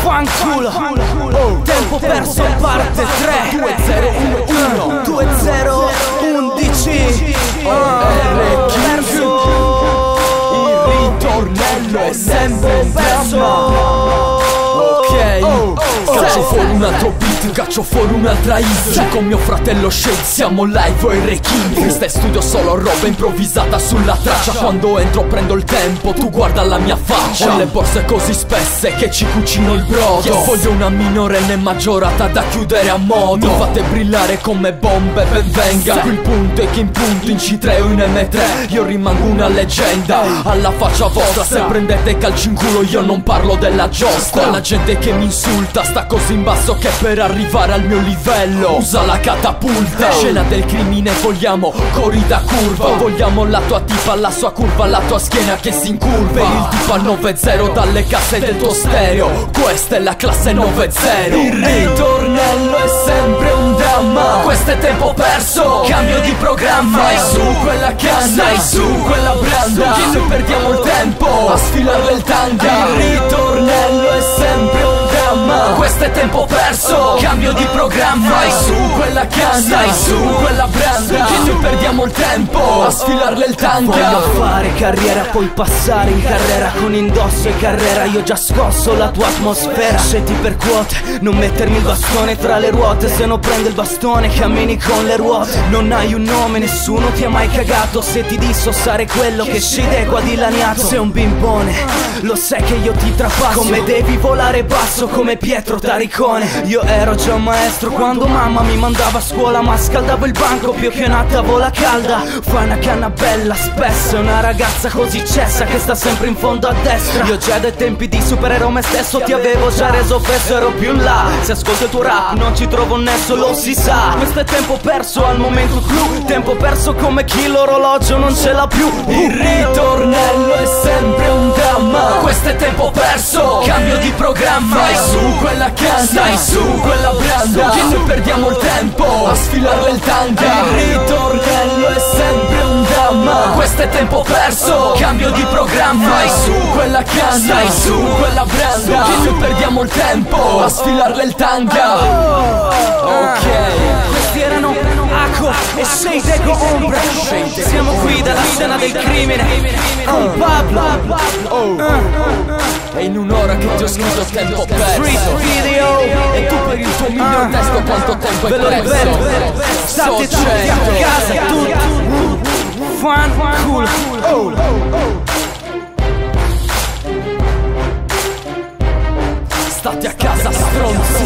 Fanculo. Tempo perso parte 3 2011 2011. Perso. Il ritornello è sempre perso. Caccio fuori un altro beat, caccio fuori un'altra hit. Giù con mio fratello Shade, siamo live e Reking. Questa è studio, solo roba improvvisata sulla traccia. Quando entro prendo il tempo, tu guarda la mia faccia. Ho le borse così spesse che ci cucino il brodo. Voglio una minorenne maggiorata da chiudere a modo. Mi fate brillare come bombe, ben venga. Qui il punto è che in punto in C3 o in M3 io rimango una leggenda. Alla faccia vostra, se prendete calci in culo io non parlo della giostra. La gente che mi insulta sta così in basso che per arrivare al mio livello usa la catapulta. Scena del crimine, vogliamo corrida curva. Vogliamo la tua tipa, la sua curva, la tua schiena che si incurva. Il tipo al 9-0 dalle casse del tuo stereo. Questa è la classe 9-0. Il ritornello è sempre un dramma. Questo è tempo perso, cambio di programma. Vai su quella canna, stai su quella branda, che noi perdiamo il tempo a sfilare il tanga. Il ritornello è sempre un dramma. Questo è tempo perso, cambio di programma. Vai su quella canna, stai su quella branda, che noi perdiamo il tempo a sfilarle il tanga. Voglio fare carriera, poi passare in carriera con indosso e carrera. Io ho già scosso la tua atmosfera. Scendi per quote, non mettermi il bastone tra le ruote. Se no prendo il bastone, cammini con le ruote. Non hai un nome, nessuno ti ha mai cagato. Se ti disso sare quello che scende qua dilaniato. Sei un bimbone, lo sai che io ti trapasso. Come devi volare basso come Pietro Taricone. Io ero già un maestro quando mamma mi mandava a scuola, ma scaldavo il banco più che una tavola calda. Fai una canna bella spessa, una ragazza così cessa che sta sempre in fondo a destra. Io già dai tempi di superero me stesso ti avevo già reso fesso, ero più in là. Se ascolto il tuo rap non ci trovo un nesso, lo si sa. Questo è tempo perso al momento clou. Tempo perso come chi l'orologio non ce l'ha più. Il ritornello è sempre un dramma. Questo è tempo perso, cambio di programma. Vai su quella canna, stai su quella branda, che noi perdiamo il tempo a sfilarle il tanga. Il ritornello è sempre un dramma. Questo è tempo perso, cambio di programma. Vai su quella canna, stai su quella branda, che noi perdiamo il tempo a sfilarle il tanga. Questi erano Ako e Shade Ego Ombra. Siamo qui dalla scena del crimine con Pablo. E in un'ora che ti ho scritto tempo perso. Street video. E tu per il tuo miglior testo quanto tempo hai perso? State tutti a casa, tutti. Fanculo. State a casa stronzi.